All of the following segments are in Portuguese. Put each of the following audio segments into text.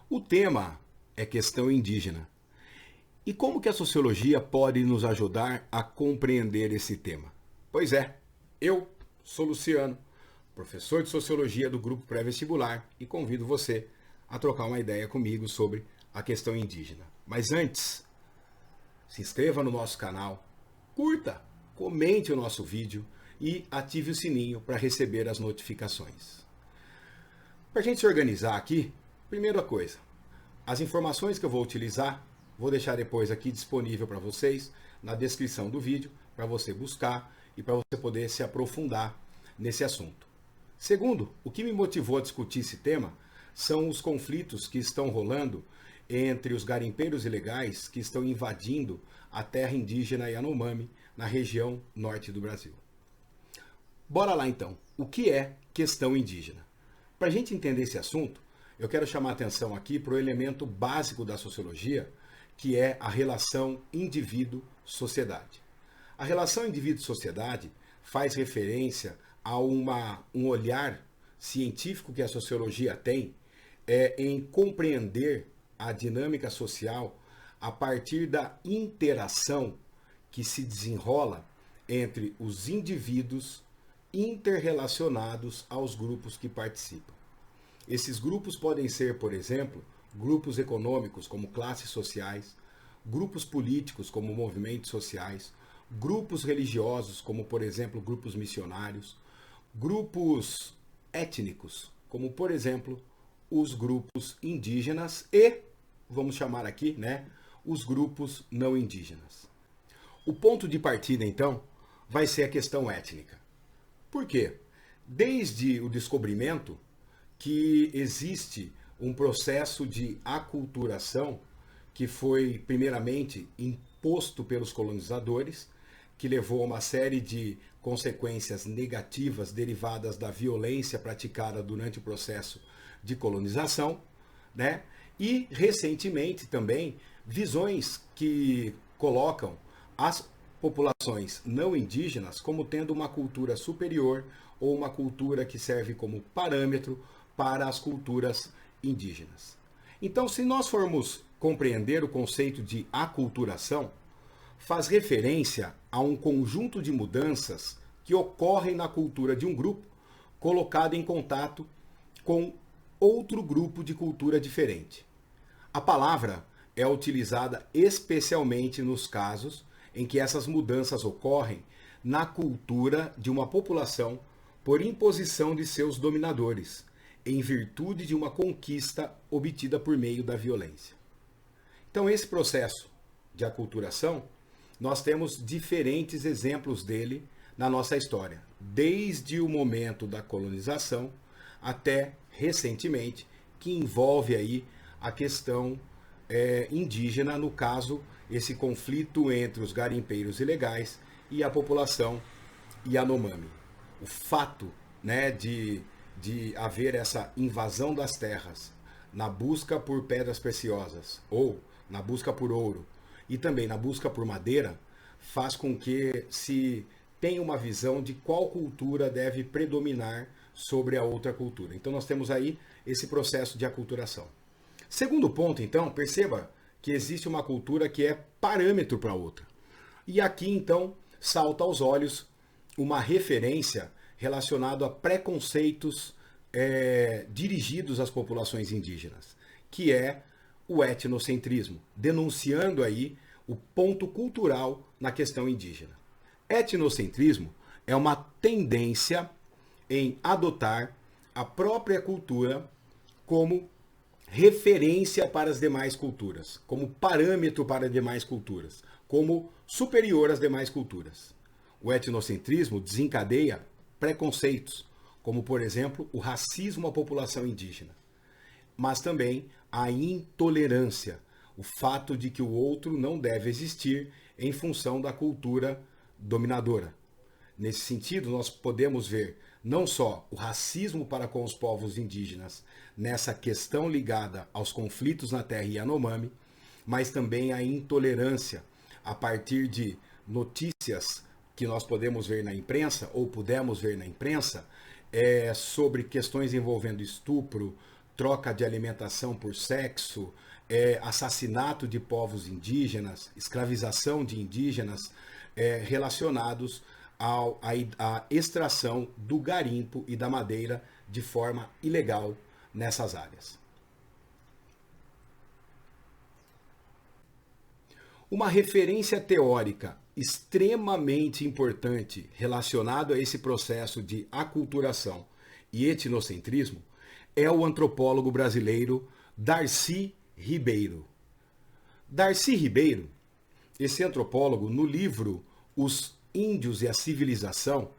O tema é questão indígena. E como que a sociologia pode nos ajudar a compreender esse tema? Pois é, eu sou Luciano, professor de sociologia do grupo pré-vestibular e convido você a trocar uma ideia comigo sobre a questão indígena. Mas antes, se inscreva no nosso canal, curta, comente o nosso vídeo e ative o sininho para receber as notificações. Para a gente se organizar aqui, primeira coisa, as informações que eu vou utilizar, vou deixar depois aqui disponível para vocês na descrição do vídeo, para você buscar e para você poder se aprofundar nesse assunto. Segundo, o que me motivou a discutir esse tema são os conflitos que estão rolando entre os garimpeiros ilegais que estão invadindo a terra indígena Yanomami na região norte do Brasil. Bora lá então, o que é questão indígena? Para a gente entender esse assunto, eu quero chamar a atenção aqui para o elemento básico da sociologia, que é a relação indivíduo-sociedade. A relação indivíduo-sociedade faz referência a um olhar científico que a sociologia tem em compreender a dinâmica social a partir da interação que se desenrola entre os indivíduos interrelacionados aos grupos que participam. Esses grupos podem ser, por exemplo, grupos econômicos, como classes sociais, grupos políticos, como movimentos sociais, grupos religiosos, como, por exemplo, grupos missionários, grupos étnicos, como, por exemplo, os grupos indígenas e, vamos chamar aqui, os grupos não indígenas. O ponto de partida, então, vai ser a questão étnica. Por quê? Desde o descobrimento que existe um processo de aculturação que foi primeiramente imposto pelos colonizadores, que levou a uma série de consequências negativas derivadas da violência praticada durante o processo de colonização, E recentemente também visões que colocam as populações não indígenas como tendo uma cultura superior ou uma cultura que serve como parâmetro para as culturas indígenas. Então, se nós formos compreender o conceito de aculturação, faz referência a um conjunto de mudanças que ocorrem na cultura de um grupo colocado em contato com outro grupo de cultura diferente. A palavra é utilizada especialmente nos casos em que essas mudanças ocorrem na cultura de uma população por imposição de seus dominadores, em virtude de uma conquista obtida por meio da violência. Então, esse processo de aculturação, nós temos diferentes exemplos dele na nossa história, desde o momento da colonização até recentemente, que envolve aí a questão indígena, no caso, esse conflito entre os garimpeiros ilegais e a população Yanomami. O fato de haver essa invasão das terras na busca por pedras preciosas ou na busca por ouro e também na busca por madeira faz com que se tenha uma visão de qual cultura deve predominar sobre a outra cultura. Então nós temos aí esse processo de aculturação. Segundo ponto, então, perceba que existe uma cultura que é parâmetro para outra. E aqui, então, salta aos olhos uma referência relacionada a preconceitos dirigidos às populações indígenas, que é o etnocentrismo, denunciando aí o ponto cultural na questão indígena. Etnocentrismo é uma tendência em adotar a própria cultura como referência para as demais culturas, como parâmetro para as demais culturas, como superior às demais culturas. O etnocentrismo desencadeia preconceitos, como, por exemplo, o racismo à população indígena, mas também a intolerância, o fato de que o outro não deve existir em função da cultura dominadora. Nesse sentido, nós podemos ver não só o racismo para com os povos indígenas nessa questão ligada aos conflitos na terra Yanomami, mas também a intolerância a partir de notícias que nós podemos ver na imprensa, ou pudemos ver na imprensa, sobre questões envolvendo estupro, troca de alimentação por sexo, assassinato de povos indígenas, escravização de indígenas, relacionados à extração do garimpo e da madeira de forma ilegal nessas áreas. Uma referência teórica extremamente importante relacionado a esse processo de aculturação e etnocentrismo é o antropólogo brasileiro Darcy Ribeiro. Darcy Ribeiro, esse antropólogo, no livro Os Índios e a Civilização,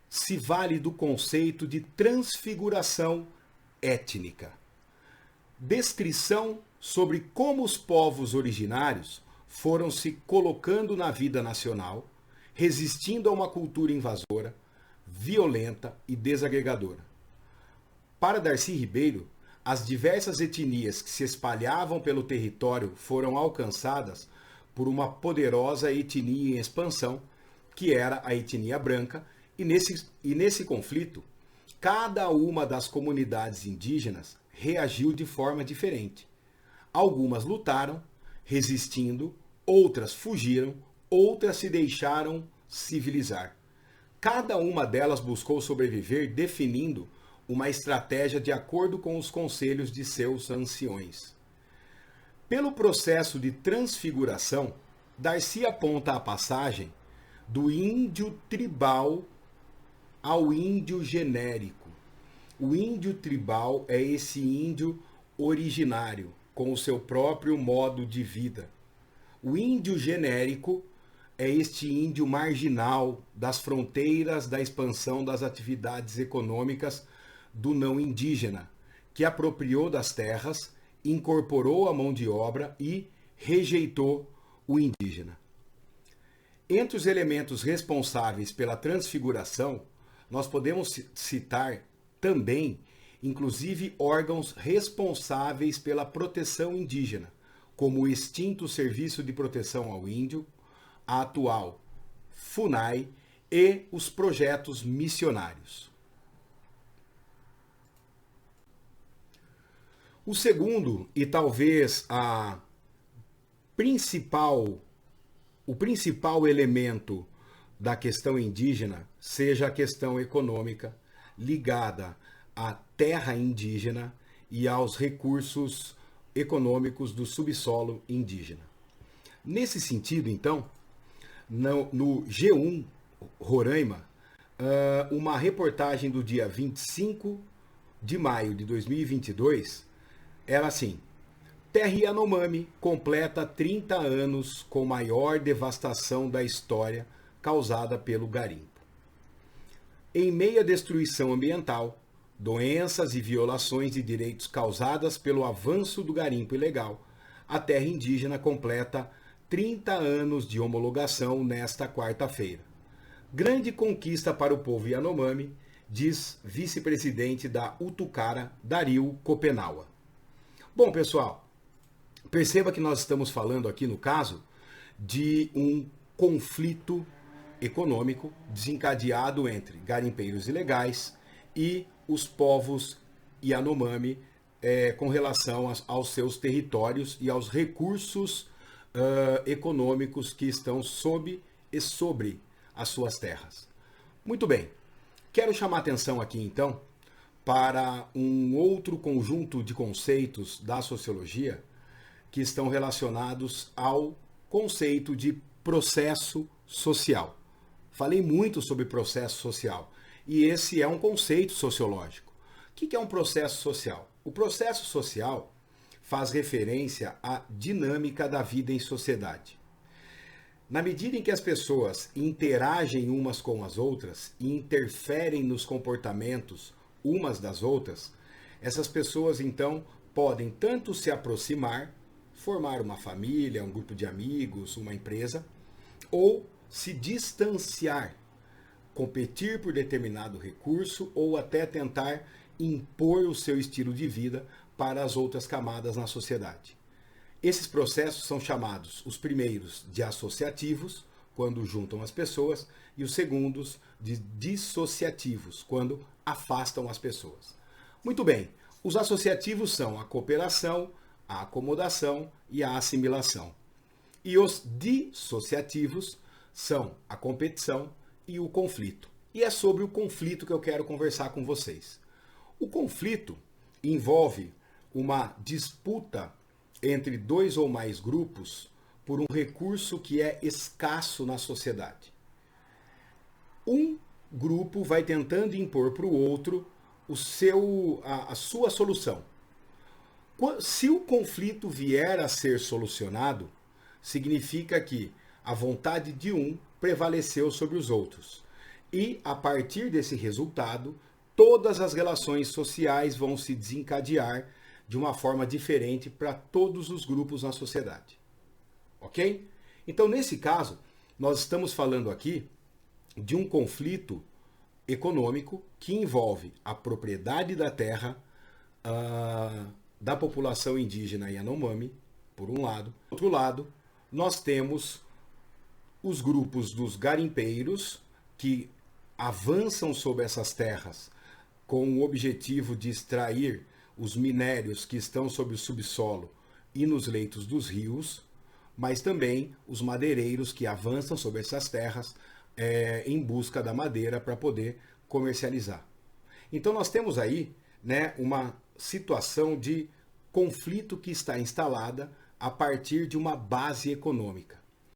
se vale do conceito de transfiguração étnica. Descrição sobre como os povos originários foram se colocando na vida nacional, resistindo a uma cultura invasora, violenta e desagregadora. Para Darcy Ribeiro, as diversas etnias que se espalhavam pelo território foram alcançadas por uma poderosa etnia em expansão, que era a etnia branca, e nesse conflito, cada uma das comunidades indígenas reagiu de forma diferente. Algumas lutaram, resistindo, outras fugiram, outras se deixaram civilizar. Cada uma delas buscou sobreviver definindo uma estratégia de acordo com os conselhos de seus anciões. Pelo processo de transfiguração, Darcy aponta a passagem do índio tribal ao índio genérico. O índio tribal é esse índio originário, com o seu próprio modo de vida. O índio genérico é este índio marginal das fronteiras da expansão das atividades econômicas do não indígena, que apropriou das terras, incorporou a mão de obra e rejeitou o indígena. Entre os elementos responsáveis pela transfiguração, nós podemos citar também, inclusive, órgãos responsáveis pela proteção indígena, como o extinto Serviço de Proteção ao Índio, a atual FUNAI e os projetos missionários. O segundo, e talvez o principal elemento da questão indígena seja a questão econômica ligada à terra indígena e aos recursos econômicos do subsolo indígena. Nesse sentido, então, no G1 Roraima, uma reportagem do dia 25 de maio de 2022 era assim: Terra Yanomami completa 30 anos com maior devastação da história causada pelo garimpo. Em meio à destruição ambiental, doenças e violações de direitos causadas pelo avanço do garimpo ilegal, a terra indígena completa 30 anos de homologação nesta quarta-feira. Grande conquista para o povo Yanomami, diz vice-presidente da Utucara, Dario Copenaua. Bom, pessoal, perceba que nós estamos falando aqui, no caso, de um conflito econômico desencadeado entre garimpeiros ilegais e os povos Yanomami com relação aos seus territórios e aos recursos econômicos que estão sob e sobre as suas terras. Muito bem, quero chamar a atenção aqui então para um outro conjunto de conceitos da sociologia que estão relacionados ao conceito de processo social. Falei muito sobre processo social e esse é um conceito sociológico. O que é um processo social? O processo social faz referência à dinâmica da vida em sociedade. Na medida em que as pessoas interagem umas com as outras e interferem nos comportamentos umas das outras, essas pessoas então podem tanto se aproximar, formar uma família, um grupo de amigos, uma empresa, ou se distanciar, competir por determinado recurso ou até tentar impor o seu estilo de vida para as outras camadas na sociedade. Esses processos são chamados, os primeiros, de associativos, quando juntam as pessoas, e os segundos de dissociativos, quando afastam as pessoas. Muito bem, Os associativos são a cooperação, a acomodação e a assimilação. E os dissociativos são a competição e o conflito. E é sobre o conflito que eu quero conversar com vocês. O conflito envolve uma disputa entre dois ou mais grupos por um recurso que é escasso na sociedade. Um grupo vai tentando impor para o outro a sua solução. Se o conflito vier a ser solucionado, significa que a vontade de um prevaleceu sobre os outros. E, a partir desse resultado, todas as relações sociais vão se desencadear de uma forma diferente para todos os grupos na sociedade. Ok? Então, nesse caso, nós estamos falando aqui de um conflito econômico que envolve a propriedade da terra da população indígena Yanomami, por um lado. Por outro lado, nós temos os grupos dos garimpeiros que avançam sobre essas terras com o objetivo de extrair os minérios que estão sob o subsolo e nos leitos dos rios, mas também os madeireiros que avançam sobre essas terras em busca da madeira para poder comercializar. Então nós temos aí, né, uma situação de conflito que está instalada a partir de uma base econômica.